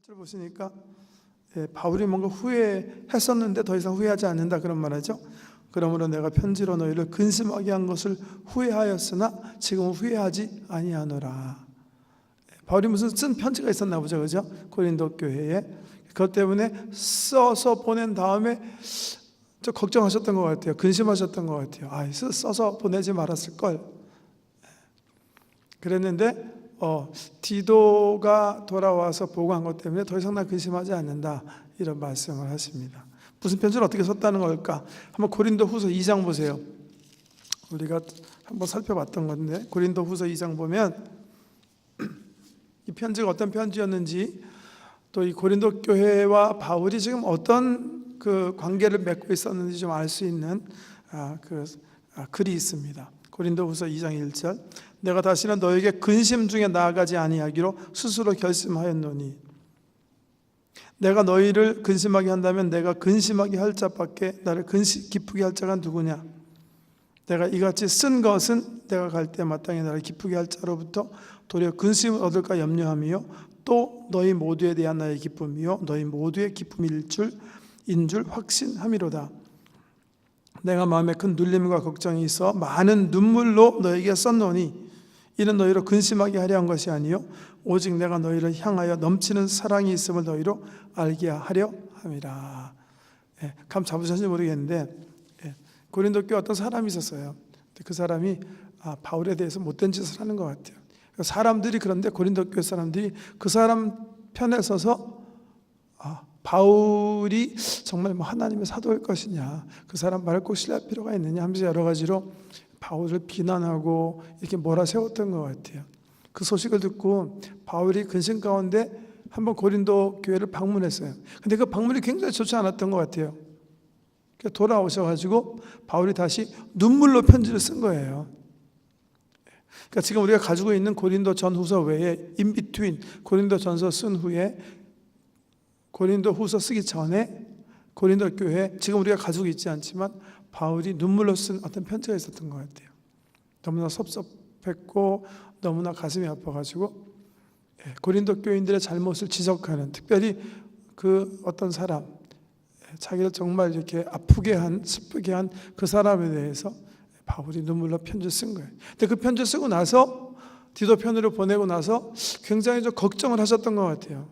보시니까 바울이 뭔가 후회했었는데 더 이상 후회하지 않는다 그런 말이죠. 그러므로 내가 편지로 너희를 근심하게 한 것을 후회하였으나 지금은 후회하지 아니하노라. 바울이 무슨 쓴 편지가 있었나 보죠, 그죠? 고린도 교회에. 그것 때문에 써서 보낸 다음에 좀 걱정하셨던 것 같아요. 근심하셨던 것 같아요. 써서 보내지 말았을 걸. 그랬는데 디도가 돌아와서 보고한 것 때문에 더 이상 나 근심하지 않는다, 이런 말씀을 하십니다. 무슨 편지를 어떻게 썼다는 걸까? 한번 고린도후서 2장 보세요. 우리가 한번 살펴봤던 건데, 고린도후서 2장 보면 이 편지가 어떤 편지였는지, 또 이 고린도 교회와 바울이 지금 어떤 그 관계를 맺고 있었는지 좀 알 수 있는 글이 있습니다. 고린도후서 2장 1절, 내가 다시는 너에게 근심 중에 나아가지 아니하기로 스스로 결심하였노니, 내가 너희를 근심하게 한다면 내가 근심하게 할 자밖에 나를 기쁘게 할 자가 누구냐? 내가 이같이 쓴 것은 내가 갈 때 마땅히 나를 기쁘게 할 자로부터 도리어 근심을 얻을까 염려하며, 또 너희 모두에 대한 나의 기쁨이요 너희 모두의 기쁨일 줄인 줄 확신함이로다. 내가 마음에 큰 눌림과 걱정이 있어 많은 눈물로 너에게 썼노니, 이는 너희로 근심하게 하려 한 것이 아니요 오직 내가 너희를 향하여 넘치는 사랑이 있음을 너희로 알게 하려 함이라. 감 잡으셨는지 모르겠는데, 고린도 교회 어떤 사람이 있었어요. 그 사람이 바울에 대해서 못된 짓을 하는 것 같아요. 사람들이, 그런데 고린도 교회 사람들이 그 사람 편에 서서 바울이 정말 하나님의 사도일 것이냐, 그 사람 말을 꼭 신뢰할 필요가 있느냐 하면서 여러 가지로 바울을 비난하고 이렇게 몰아세웠던 것 같아요. 그 소식을 듣고 바울이 근심 가운데 한번 고린도 교회를 방문했어요. 근데 그 방문이 굉장히 좋지 않았던 것 같아요. 돌아오셔가지고 바울이 다시 눈물로 편지를 쓴 거예요. 그러니까 지금 우리가 가지고 있는 고린도 전후서 외에 인비트윈, 고린도 전서 쓴 후에 고린도 후서 쓰기 전에 고린도 교회, 지금 우리가 가지고 있지 않지만 바울이 눈물로 쓴 어떤 편지가 있었던 것 같아요. 너무나 섭섭했고 너무나 가슴이 아파가지고 고린도 교인들의 잘못을 지적하는, 특별히 그 어떤 사람, 자기를 정말 이렇게 아프게 한, 슬프게 한 그 사람에 대해서 바울이 눈물로 편지를 쓴 거예요. 근데 그 편지를 쓰고 나서 디도 편으로 보내고 나서 굉장히 좀 걱정을 하셨던 것 같아요.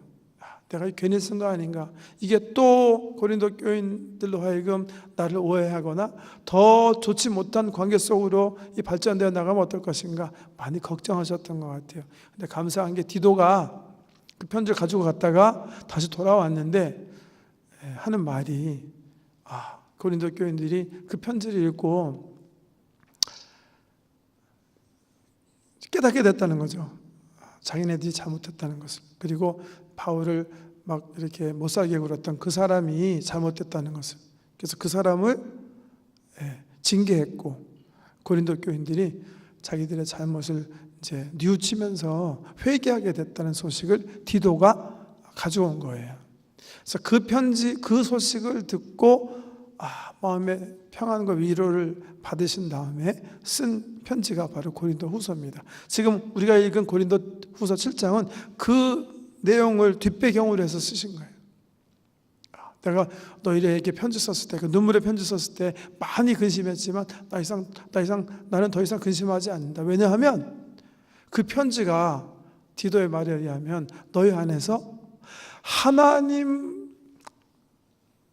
내가 괜히 쓴 거 아닌가? 이게 또 고린도 교인들로 하여금 나를 오해하거나 더 좋지 못한 관계 속으로 이 발전되어 나가면 어떨 것인가? 많이 걱정하셨던 것 같아요. 근데 감사한 게 디도가 그 편지를 가지고 갔다가 다시 돌아왔는데 하는 말이, 고린도 교인들이 그 편지를 읽고 깨닫게 됐다는 거죠. 자기네들이 잘못했다는 것을. 그리고 바울을 막 이렇게 못살게 굴었던 그 사람이 잘못됐다는 것을. 그래서 그 사람을 징계했고, 고린도 교인들이 자기들의 잘못을 이제 뉘우치면서 회개하게 됐다는 소식을 디도가 가져온 거예요. 그래서 그 편지, 그 소식을 듣고 마음의 평안과 위로를 받으신 다음에 쓴 편지가 바로 고린도 후서입니다. 지금 우리가 읽은 고린도 후서 7장은 그 내용을 뒷배경으로 해서 쓰신 거예요. 내가 너희에게 편지 썼을 때, 그 눈물의 편지 썼을 때 많이 근심했지만 나는 더 이상 근심하지 않는다. 왜냐하면 그 편지가 디도의 말에 의하면 너희 안에서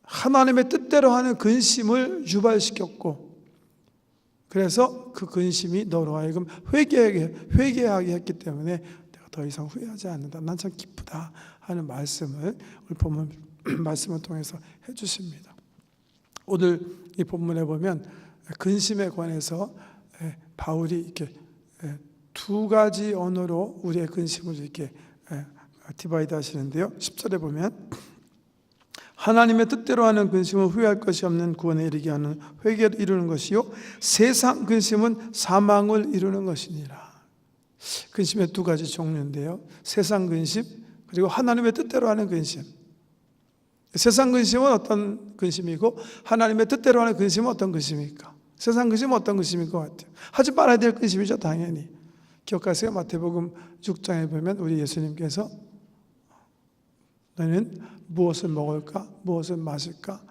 하나님의 뜻대로 하는 근심을 유발시켰고, 그래서 그 근심이 너로 하여금 회개하게 했기 때문에 내가 더 이상 후회하지 않는다. 난 참 기쁘다 하는 말씀을 우리 본문 말씀을 통해서 해주십니다. 오늘 이 본문에 보면 근심에 관해서 바울이 이렇게 두 가지 언어로 우리의 근심을 이렇게 디바이드 하시는데요. 10절에 보면 하나님의 뜻대로 하는 근심은 후회할 것이 없는 구원에 이르게 하는 회개를 이루는 것이요 세상 근심은 사망을 이루는 것이니라. 근심의 두 가지 종류인데요. 세상 근심, 그리고 하나님의 뜻대로 하는 근심. 세상 근심은 어떤 근심이고 하나님의 뜻대로 하는 근심은 어떤 근심입니까? 세상 근심은 어떤 근심일 것 같아요? 하지 말아야 될 근심이죠, 당연히. 기억하세요? 마태복음 6장에 보면 우리 예수님께서 너희는 무엇을 먹을까? 무엇을 마실까?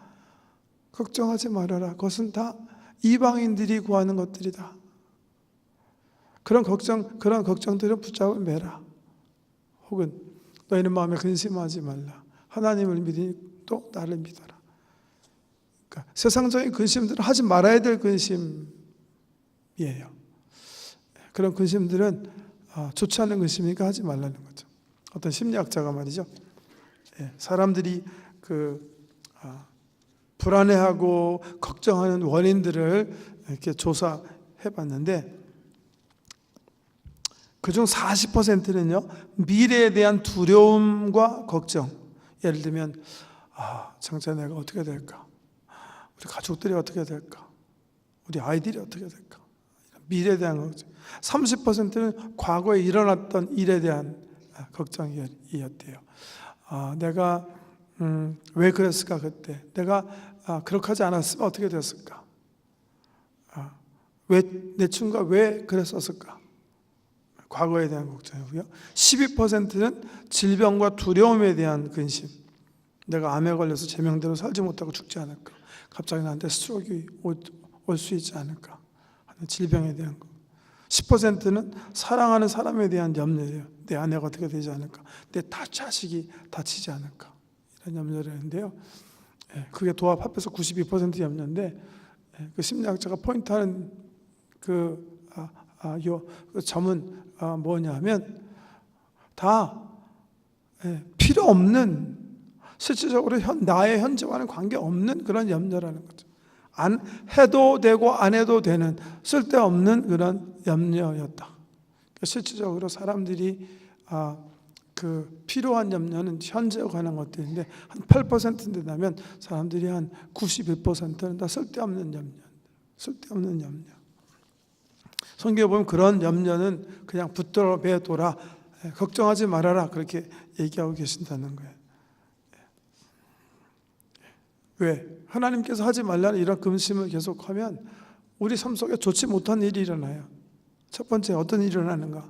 걱정하지 말아라. 그것은 다 이방인들이 구하는 것들이다. 그런 걱정들은 붙잡아 매라. 혹은 너희는 마음에 근심하지 말라. 하나님을 믿으니 또 나를 믿어라. 그러니까 세상적인 근심들은 하지 말아야 될 근심이에요. 그런 근심들은 좋지 않은 근심이니까 하지 말라는 거죠. 어떤 심리학자가 말이죠. 사람들이 불안해하고 걱정하는 원인들을 이렇게 조사해 봤는데 그중 40%는요 미래에 대한 두려움과 걱정. 예를 들면 장차 내가 어떻게 될까? 우리 가족들이 어떻게 될까? 우리 아이들이 어떻게 될까? 미래에 대한 걱정. 30%는 과거에 일어났던 일에 대한 걱정이었대요. 내가 왜 그랬을까 그때? 내가 그렇게 하지 않았으면 어떻게 됐을까? 왜 내 친구가 왜 그랬었을까? 과거에 대한 걱정이고요. 12%는 질병과 두려움에 대한 근심. 내가 암에 걸려서 제명대로 살지 못하고 죽지 않을까? 갑자기 나한테 스트로크가 올 수 있지 않을까? 하는 질병에 대한 것. 10%는 사랑하는 사람에 대한 염려예요. 내 아내가 어떻게 되지 않을까? 내 자식이 다치지 않을까? 이런 염려를 했는데요. 그게 도합 합해서 92% 염려인데 그 심리학자가 포인트하는 그 점은 뭐냐면 다 필요 없는 실질적으로 나의 현재와는 관계없는 그런 염려라는 거죠. 안 해도 되고 안 해도 되는 쓸데없는 그런 염려였다. 실질적으로 사람들이 그 필요한 염려는 현재에 관한 것들인데 한 8% 된다면 사람들이 한 91%는 다 쓸데없는 염려. 성경에 보면 그런 염려는 그냥 붙들어 매둬라. 걱정하지 말아라. 그렇게 얘기하고 계신다는 거예요. 왜? 하나님께서 하지 말라는 이런 금심을 계속하면 우리 삶 속에 좋지 못한 일이 일어나요. 첫 번째 어떤 일이 일어나는가?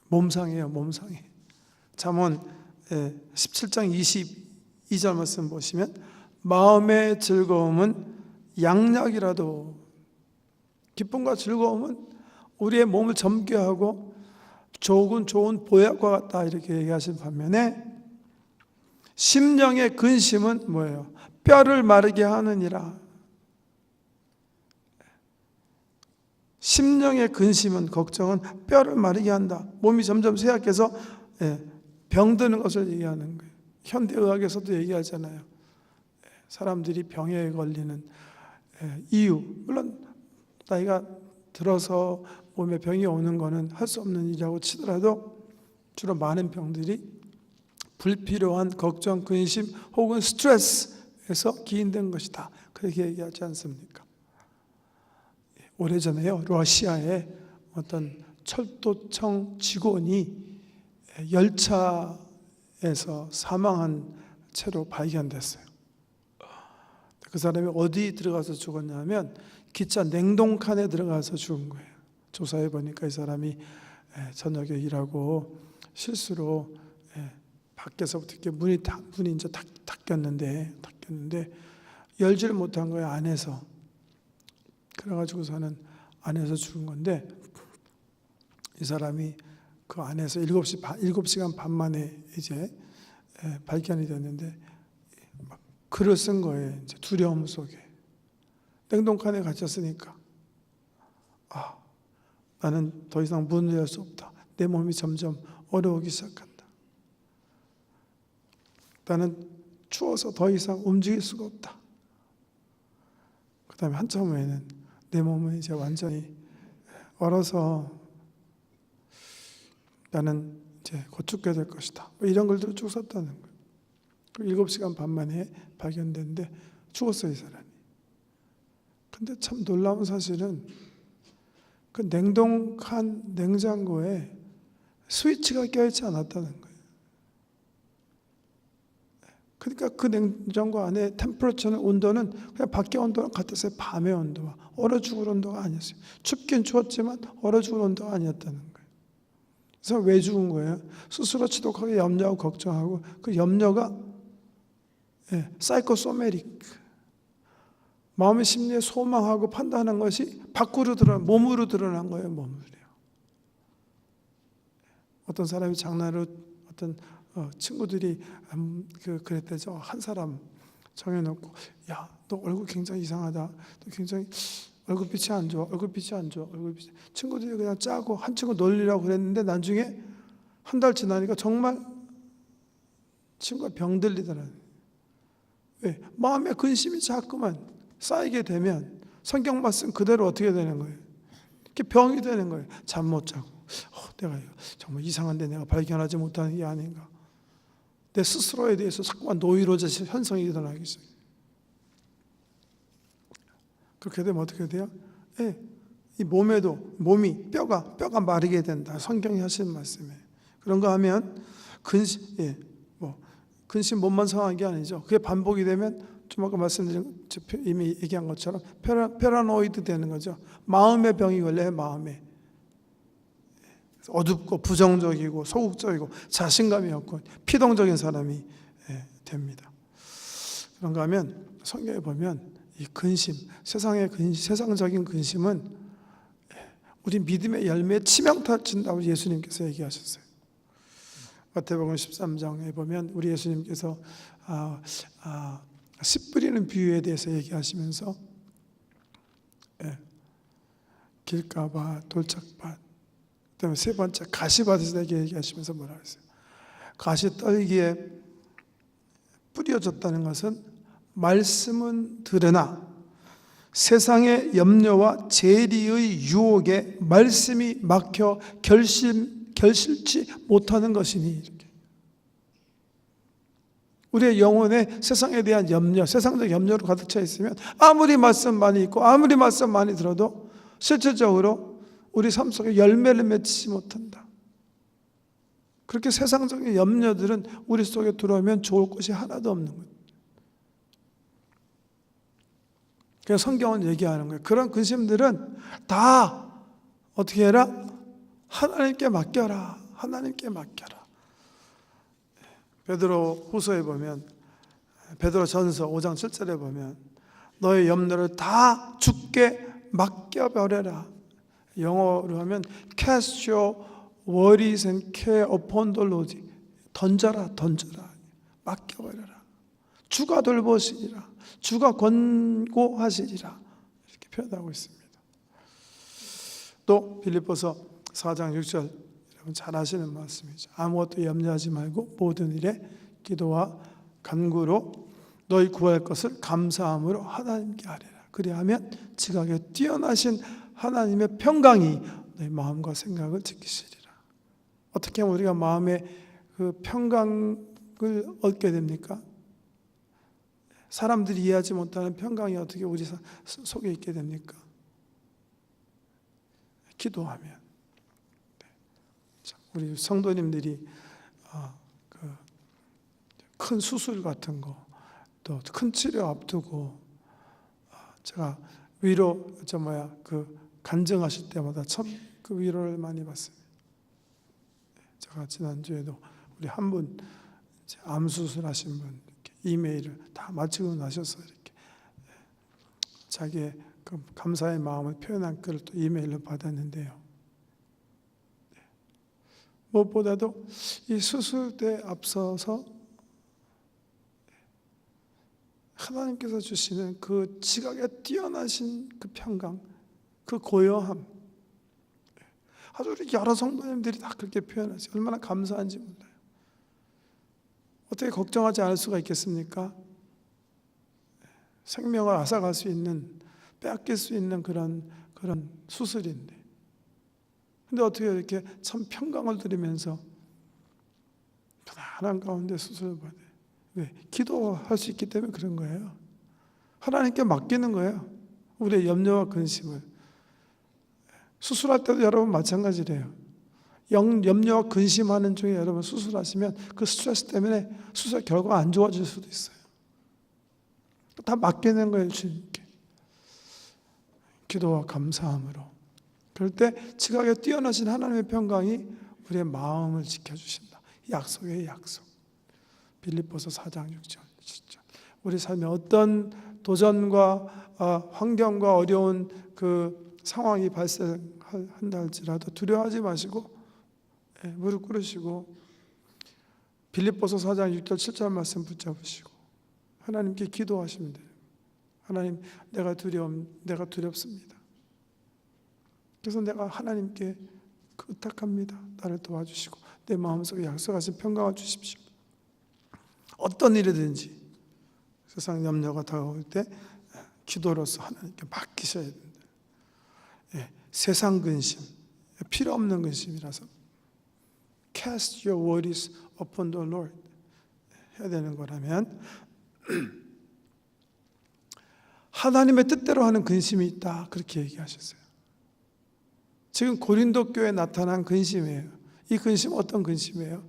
몸상이에요. 몸상이. 잠언 17장 22절 말씀 보시면 마음의 즐거움은 양약이라도 기쁨과 즐거움은 우리의 몸을 점괘하고 좋은 보약과 같다 이렇게 얘기하신 반면에 심령의 근심은 뭐예요? 뼈를 마르게 하느니라. 심령의 근심은 걱정은 뼈를 마르게 한다. 몸이 점점 쇠약해서 병드는 것을 얘기하는 거예요. 현대의학에서도 얘기하잖아요. 사람들이 병에 걸리는 이유. 물론 나이가 들어서 몸에 병이 오는 것은 할 수 없는 일이라고 치더라도 주로 많은 병들이 불필요한 걱정, 근심 혹은 스트레스에서 기인된 것이다. 그렇게 얘기하지 않습니까? 오래전에요. 러시아의 어떤 철도청 직원이 열차에서 사망한 채로 발견됐어요. 그 사람이 어디 들어가서 죽었냐면 기차 냉동칸에 들어가서 죽은 거예요. 조사해 보니까 이 사람이 저녁에 일하고 실수로 밖에서부터 이렇게 문이 이제 닫혔는데 열지를 못한 거예요. 안에서. 그래가지고서는 안에서 죽은 건데 이 사람이 그 안에서 7시간 반 만에 이제 발견이 됐는데 막 글을 쓴 거예요. 이제 두려움 속에. 냉동칸에 갇혔으니까 나는 더 이상 문을 열 수 없다. 내 몸이 점점 어려우기 시작한다. 나는 추워서 더 이상 움직일 수가 없다. 그 다음에 한참 후에는 내 몸은 이제 완전히 얼어서 나는 이제 곧 죽게 될 것이다. 이런 글들을 쭉 썼다는 거예요. 7시간 반 만에 발견됐는데 죽었어요, 이 사람이. 근데 참 놀라운 사실은 그 냉동칸 냉장고에 스위치가 껴있지 않았다는 거예요. 그러니까 그 냉장고 안에 템퍼러처는 온도는 그냥 밖의 온도랑 같았어요. 밤의 온도와 얼어 죽을 온도가 아니었어요. 춥긴 추웠지만 얼어 죽을 온도가 아니었다는 거예요. 그래서 왜 죽은 거예요? 스스로 지독하게 염려하고 걱정하고 그 염려가 사이코소매릭 마음의 심리에 소망하고 판단하는 것이 밖으로 드러난 몸으로 드러난 거예요. 몸으로요. 어떤 사람이 장난으로 어떤 친구들이 그랬대죠. 한 사람 정해놓고 야, 너 얼굴 굉장히 이상하다. 너 굉장히 얼굴빛이 안 좋아. 얼굴빛이 안 좋아. 얼굴빛이. 친구들이 그냥 짜고 한 친구 놀리라고 그랬는데 나중에 한 달 지나니까 정말 친구가 병들리더라고요. 왜? 마음의 근심이 자꾸만 쌓이게 되면 성경 말씀 그대로 어떻게 되는 거예요? 이렇게 병이 되는 거예요. 잠 못 자고 내가 정말 이상한데 내가 발견하지 못하는 게 아닌가. 내 스스로에 대해서 자꾸만 노이로제 현상이 일어나기 시작해요. 그렇게 되면 어떻게 돼요? 이 몸이 뼈가 마르게 된다. 성경이 하시는 말씀이에요. 그런 거 하면 근심 몸만 상한 게 아니죠. 그게 반복이 되면 좀 아까 말씀드린 이미 얘기한 것처럼 페라노이드 되는 거죠. 마음의 병이 걸려요. 마음에 어둡고 부정적이고 소극적이고 자신감이 없고 피동적인 사람이 됩니다. 그런가 하면 성경에 보면 이 근심, 세상적인 근심은 우리 믿음의 열매에 치명타를 준다고 예수님께서 얘기하셨어요. 마태복음 13장에 보면 우리 예수님께서 씨 뿌리는 비유에 대해서 얘기하시면서 길가밭, 돌짝밭, 그다음에 세 번째 가시밭에서 대해 얘기하시면서 뭐라 했어요? 가시 떨기에 뿌려졌다는 것은 말씀은 들으나 세상의 염려와 재리의 유혹에 말씀이 막혀 결실치 못하는 것이니 이렇게. 우리의 영혼에 세상에 대한 염려, 세상적 염려로 가득 차 있으면 아무리 말씀 많이 읽고 아무리 말씀 많이 들어도 실질적으로 우리 삶 속에 열매를 맺지 못한다. 그렇게 세상적인 염려들은 우리 속에 들어오면 좋을 것이 하나도 없는 거예요. 그래서 성경은 얘기하는 거예요. 그런 근심들은 다 어떻게 해라? 하나님께 맡겨라. 하나님께 맡겨라. 베드로 후서에 보면 베드로 전서 5장 7절에 보면 너의 염려를 다 주께 맡겨버려라. 영어로 하면 Cast your worries and care upon the Lord. 던져라. 맡겨버려라. 주가 돌보시리라. 주가 권고하시리라. 이렇게 표현하고 있습니다. 또 빌립보서 4장 6절 여러분 잘 아시는 말씀이죠. 아무것도 염려하지 말고 모든 일에 기도와 간구로 너희 구할 것을 감사함으로 하나님께 아뢰라. 그리하면 지각에 뛰어나신 하나님의 평강이 너희 마음과 생각을 지키시리라. 어떻게 하면 우리가 마음의 그 평강을 얻게 됩니까? 사람들이 이해하지 못하는 평강이 어떻게 우리 속에 있게 됩니까? 기도하면. 우리 성도님들이 큰 수술 같은 거, 또 큰 치료 앞두고 제가 위로 간증하실 때마다 참 그 위로를 많이 받습니다. 제가 지난주에도 우리 한 분 암 수술하신 분 이메일을 다 마치고 나셔서 이렇게 자기의 그 감사의 마음을 표현한 글을 또 이메일로 받았는데요. 무엇보다도 이 수술대에 앞서서 하나님께서 주시는 그 지각에 뛰어나신 그 평강, 그 고요함, 아주 우리 여러 성도님들이 다 그렇게 표현하세요. 얼마나 감사한지 몰라요. 어떻게 걱정하지 않을 수가 있겠습니까? 생명을 앗아갈 수 있는, 빼앗길 수 있는 그런 수술인데, 근데 어떻게 이렇게 참 평강을 들으면서 편안한 가운데 수술을 받아요. 왜? 기도할 수 있기 때문에 그런 거예요. 하나님께 맡기는 거예요. 우리의 염려와 근심을. 수술할 때도 여러분 마찬가지래요. 염려와 근심하는 중에 여러분 수술하시면 그 스트레스 때문에 수술 결과가 안 좋아질 수도 있어요. 다 맡기는 거예요, 주님께. 기도와 감사함으로. 그럴 때 지각에 뛰어나신 하나님의 평강이 우리의 마음을 지켜주신다. 약속의 약속. 빌립보서 4장 6절 7절. 우리 삶에 어떤 도전과 환경과 어려운 그 상황이 발생한다 할지라도 두려워하지 마시고 무릎 꿇으시고 빌립보서 4장 6절 7절 말씀 붙잡으시고 하나님께 기도하시면 돼요. 하나님, 내가 두렵습니다. 그래서 내가 하나님께 부탁합니다. 나를 도와주시고 내 마음속에 약속하신 평강을 주십시오. 어떤 일이든지 세상 염려가 다가올 때 기도로서 하나님께 맡기셔야 된다. 세상 근심, 필요 없는 근심이라서 Cast your worries upon the Lord 해야 되는 거라면 하나님의 뜻대로 하는 근심이 있다 그렇게 얘기하셨어요. 지금 고린도 교회에 나타난 근심이에요. 이 근심 어떤 근심이에요?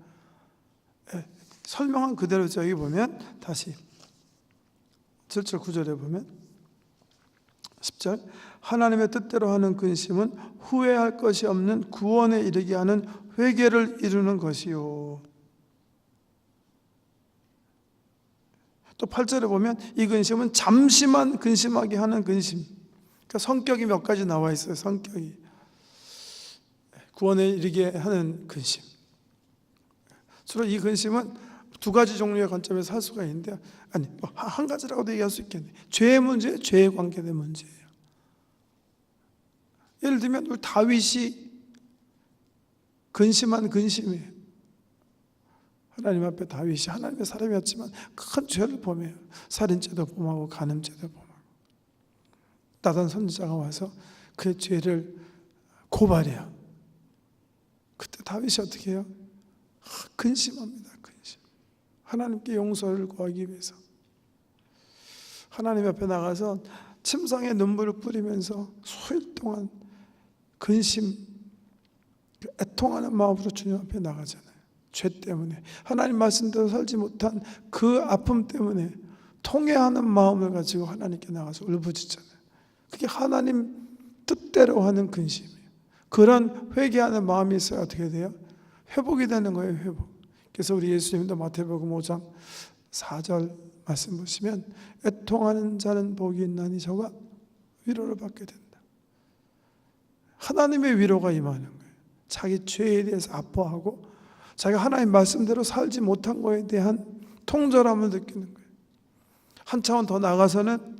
설명한 그대로죠. 여기 보면 다시 7절 9절에 보면 10절 하나님의 뜻대로 하는 근심은 후회할 것이 없는 구원에 이르게 하는 회개를 이루는 것이요. 또 8절에 보면 이 근심은 잠시만 근심하게 하는 근심. 그러니까 성격이 몇 가지 나와 있어요. 성격이 구원에 이르게 하는 근심. 주로 이 근심은 두 가지 종류의 관점에서 할 수가 있는데 한 가지라고도 얘기할 수 있겠네. 죄의 문제, 죄에 관계된 문제예요. 예를 들면 우리 다윗이 근심한 근심이에요. 하나님 앞에 다윗이 하나님의 사람이었지만 큰 죄를 범해요. 살인죄도 범하고 간음죄도 범하고 나단 선지자가 와서 그의 죄를 고발해요. 그때 다윗이 어떻게 해요? 근심합니다. 근심. 하나님께 용서를 구하기 위해서 하나님 앞에 나가서 침상에 눈물을 뿌리면서 수일 동안 근심, 애통하는 마음으로 주님 앞에 나가잖아요. 죄 때문에 하나님 말씀대로 살지 못한 그 아픔 때문에 통회하는 마음을 가지고 하나님께 나가서 울부짖잖아요. 그게 하나님 뜻대로 하는 근심이에요. 그런 회개하는 마음이 있어야 어떻게 돼요? 회복이 되는 거예요. 회복. 그래서 우리 예수님도 마태복음 5장 4절 말씀 보시면 애통하는 자는 복이 있나니 저가 위로를 받게 된다. 하나님의 위로가 임하는 거예요. 자기 죄에 대해서 아파하고 자기가 하나님 말씀대로 살지 못한 거에 대한 통절함을 느끼는 거예요. 한 차원 더 나가서는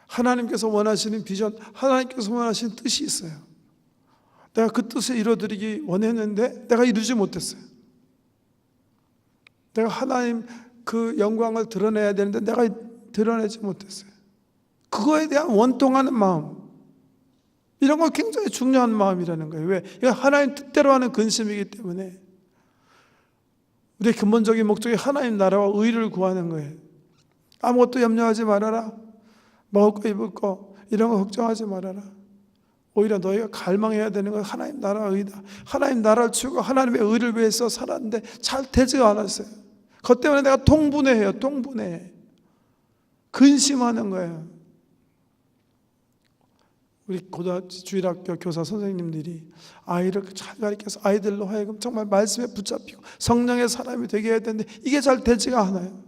하나님께서 원하시는 비전, 하나님께서 원하시는 뜻이 있어요. 내가 그 뜻을 이루어드리기 원했는데 내가 이루지 못했어요. 내가 하나님 그 영광을 드러내야 되는데 내가 드러내지 못했어요. 그거에 대한 원통하는 마음, 이런 거 굉장히 중요한 마음이라는 거예요. 왜? 이거 하나님 뜻대로 하는 근심이기 때문에 우리의 근본적인 목적이 하나님 나라와 의를 구하는 거예요. 아무것도 염려하지 말아라. 먹을 거 입을 거 이런 거 걱정하지 말아라. 오히려 너희가 갈망해야 되는 건 하나님 나라와 의다. 하나님 나라를 치우고 하나님의 의를 위해서 살았는데 잘 되지가 않았어요. 그것 때문에 내가 통분해해요. 통분해. 근심하는 거예요. 우리 고등학교 주일학교 교사 선생님들이 아이를 잘 가르쳐서 아이들로 하여금 정말 말씀에 붙잡히고 성령의 사람이 되게 해야 되는데 이게 잘 되지가 않아요.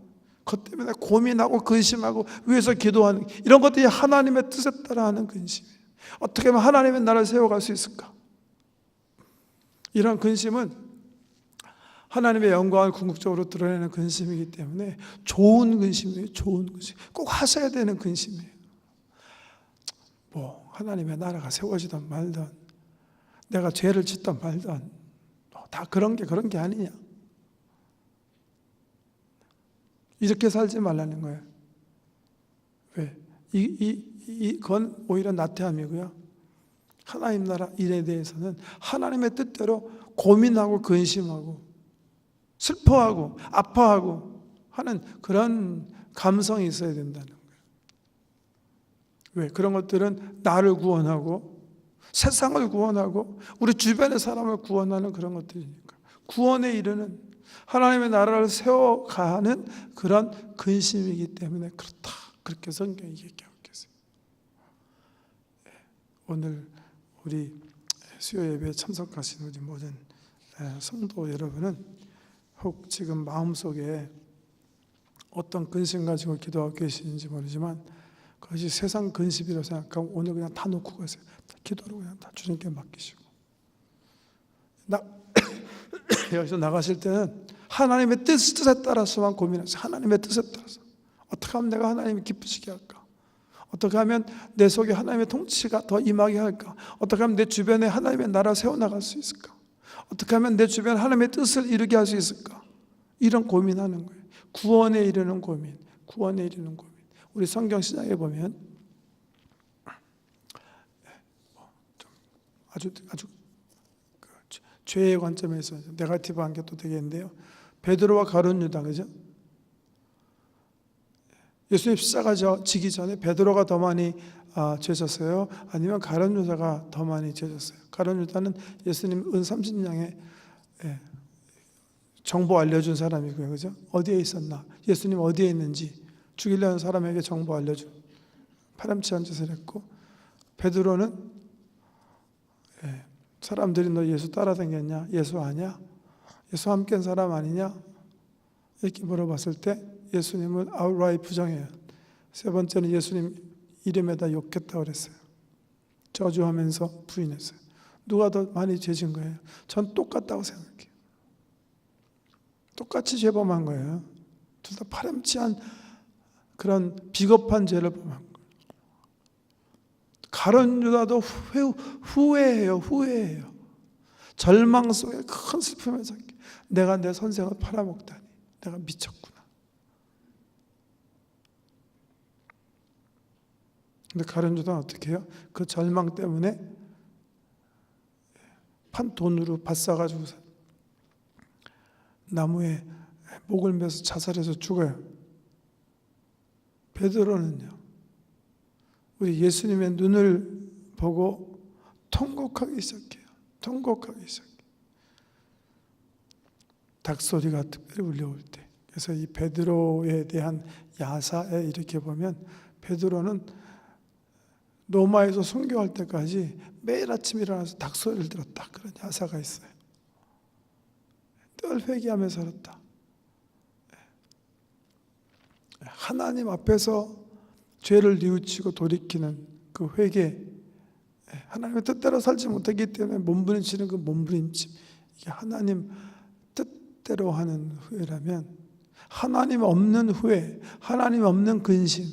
그것 때문에 고민하고 근심하고 위해서 기도하는 이런 것들이 하나님의 뜻에 따라 하는 근심이에요. 어떻게 하면 하나님의 나라를 세워갈 수 있을까? 이런 근심은 하나님의 영광을 궁극적으로 드러내는 근심이기 때문에 좋은 근심이에요. 좋은 근심. 꼭 하셔야 되는 근심이에요. 뭐 하나님의 나라가 세워지든 말든 내가 죄를 짓든 말든 다 그런 게 아니냐. 이렇게 살지 말라는 거예요. 왜? 이건 오히려 나태함이고요. 하나님 나라 일에 대해서는 하나님의 뜻대로 고민하고 근심하고 슬퍼하고 아파하고 하는 그런 감성이 있어야 된다는 거예요. 왜? 그런 것들은 나를 구원하고 세상을 구원하고 우리 주변의 사람을 구원하는 그런 것들이니까 구원에 이르는 하나님의 나라를 세워가는 그런 근심이기 때문에 그렇다. 그렇게 성경이 얘기하고 계세요. 오늘 우리 수요 예배에 참석하신 우리 모든 성도 여러분은 혹 지금 마음속에 어떤 근심 가지고 기도하고 계시는지 모르지만 그것이 세상 근심이라고 생각하면 오늘 그냥 다 놓고 가세요. 기도로 그냥 다 주님께 맡기시고 여기서 나가실 때는 하나님의 뜻에 따라서만 고민하세요. 하나님의 뜻에 따라서 어떻게 하면 내가 하나님이 기쁘시게 할까? 어떻게 하면 내 속에 하나님의 통치가 더 임하게 할까? 어떻게 하면 내 주변에 하나님의 나라 세워나갈 수 있을까? 어떻게 하면 내 주변에 하나님의 뜻을 이루게 할 수 있을까? 이런 고민하는 거예요. 구원에 이르는 고민, 구원에 이르는 고민. 우리 성경 신약에 보면 아주 죄의 관점에서 네거티브한 게 또 되겠는데요. 베드로와 가룟 유다, 그죠? 예수님 십자가 지기 전에 베드로가 더 많이 죄졌어요? 아니면 가룟 유다가 더 많이 죄졌어요? 가룟 유다는 예수님 은 30냥에 정보 알려준 사람이고요, 그죠? 어디에 있었나? 예수님 어디에 있는지 죽이려는 사람에게 정보 알려준 파렴치한 짓을 했고, 베드로는 사람들이 너 예수 따라다녔냐? 예수 아냐? 예수 함께한 사람 아니냐? 이렇게 물어봤을 때 예수님은 outright 부정해요. 세 번째는 예수님 이름에다 욕했다고 그랬어요. 저주하면서 부인했어요. 누가 더 많이 죄진 거예요? 전 똑같다고 생각해요. 똑같이 죄범한 거예요. 둘 다 파렴치한 그런 비겁한 죄를 범한 거예요. 가룟 유다도 후회해요. 절망 속에 큰 슬픔에서 내가 내 선생을 팔아먹다니 내가 미쳤구나. 근데 가룟 유다는 어떻게 해요? 그 절망 때문에 판 돈으로 밭 사가지고 나무에 목을 매서 자살해서 죽어요. 베드로는요, 우리 예수님의 눈을 보고 통곡하기 시작해요. 통곡하기 시작해요. 닭소리가 특별히 울려올 때. 그래서 이 베드로에 대한 야사에 이렇게 보면 베드로는 로마에서 순교할 때까지 매일 아침 일어나서 닭소리를 들었다. 그런 야사가 있어요. 늘 회개하며 살았다. 하나님 앞에서 죄를 뉘우치고 돌이키는 그 회개, 하나님의 뜻대로 살지 못하기 때문에 몸부림치는 그 몸부림침, 이게 하나님 뜻대로 하는 후회라면, 하나님 없는 후회, 하나님 없는 근심,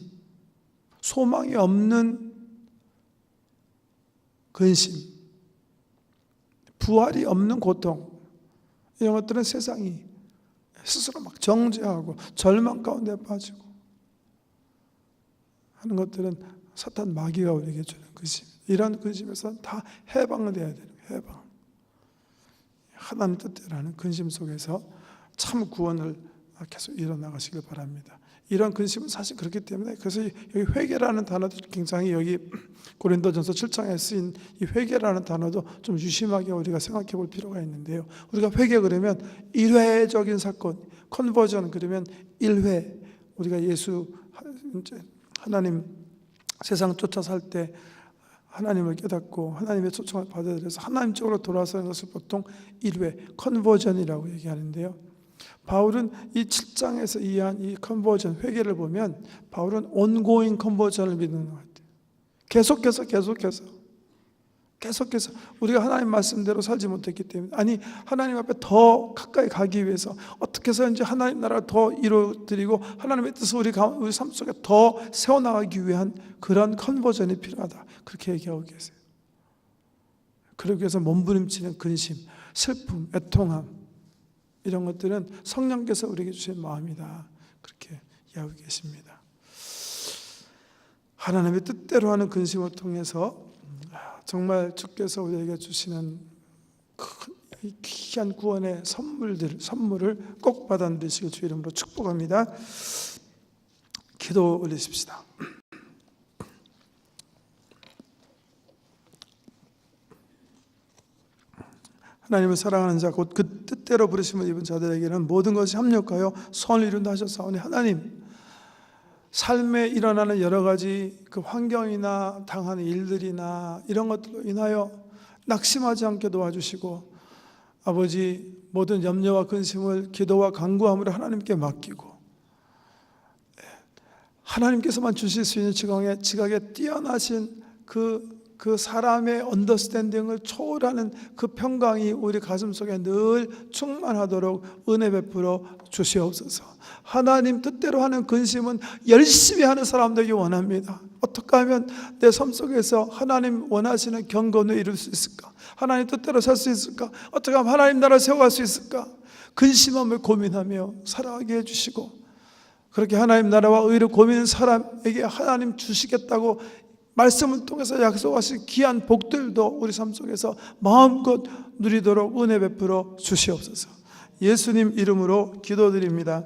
소망이 없는 근심, 부활이 없는 고통, 이런 것들은 세상이 스스로 막 정죄하고 절망 가운데 빠지고 하는 것들은 사탄 마귀가 우리에게 주는 근심, 이런 근심에서는 다 해방을 돼야 되는 거예요. 해방. 하나님 뜻대로 하는 근심 속에서 참 구원을 계속 이뤄나가시길 바랍니다. 이런 근심은 사실 그렇기 때문에, 그래서 여기 회개라는 단어도 굉장히 여기 고린도전서 7장에 쓰인 이 회개라는 단어도 좀 유심하게 우리가 생각해 볼 필요가 있는데요. 우리가 회개 그러면 일회적인 사건, 컨버전 그러면 일회, 우리가 예수 하나님 세상 쫓아 살 때 하나님을 깨닫고 하나님의 초청을 받아들여서 하나님 쪽으로 돌아서는 것을 보통 일회, 컨버전이라고 얘기하는데요. 바울은 이 7장에서 이해한 이 컨버전, 회개를 보면 바울은 온고잉 컨버전을 믿는 것 같아요. 계속해서 우리가 하나님 말씀대로 살지 못했기 때문에, 아니 하나님 앞에 더 가까이 가기 위해서 어떻게 해서든지 하나님 나라를 더 이루어드리고 하나님의 뜻을 우리 삶 속에 더 세워나가기 위한 그런 컨버전이 필요하다, 그렇게 얘기하고 계세요. 그러기 위해서 몸부림치는 근심, 슬픔, 애통함, 이런 것들은 성령께서 우리에게 주신 마음이다, 그렇게 이야기하고 계십니다. 하나님의 뜻대로 하는 근심을 통해서 정말 주께서 우리에게 주시는 귀한 구원의 선물을 꼭 받아 누리시길 주 이름으로 축복합니다. 기도 올리십시다. 하나님을 사랑하는 자, 곧 그 뜻대로 부르심을 입은 자들에게는 모든 것이 합력하여 선을 이룬다 하셨사오니, 하나님 삶에 일어나는 여러 가지 그 환경이나 당하는 일들이나 이런 것들로 인하여 낙심하지 않게 도와주시고 아버지 모든 염려와 근심을 기도와 간구함으로 하나님께 맡기고 하나님께서만 주실 수 있는 지각에 뛰어나신 그 사람의 언더스탠딩을 초월하는 그 평강이 우리 가슴속에 늘 충만하도록 은혜 베풀어 주시옵소서. 하나님 뜻대로 하는 근심은 열심히 하는 사람들이 원합니다. 어떻게 하면 내 삶 속에서 하나님 원하시는 경건을 이룰 수 있을까? 하나님 뜻대로 살 수 있을까? 어떻게 하면 하나님 나라를 세워갈 수 있을까? 근심함을 고민하며 살아가게 해주시고, 그렇게 하나님 나라와 의를 고민하는 사람에게 하나님 주시겠다고 말씀을 통해서 약속하신 귀한 복들도 우리 삶 속에서 마음껏 누리도록 은혜 베풀어 주시옵소서. 예수님 이름으로 기도드립니다.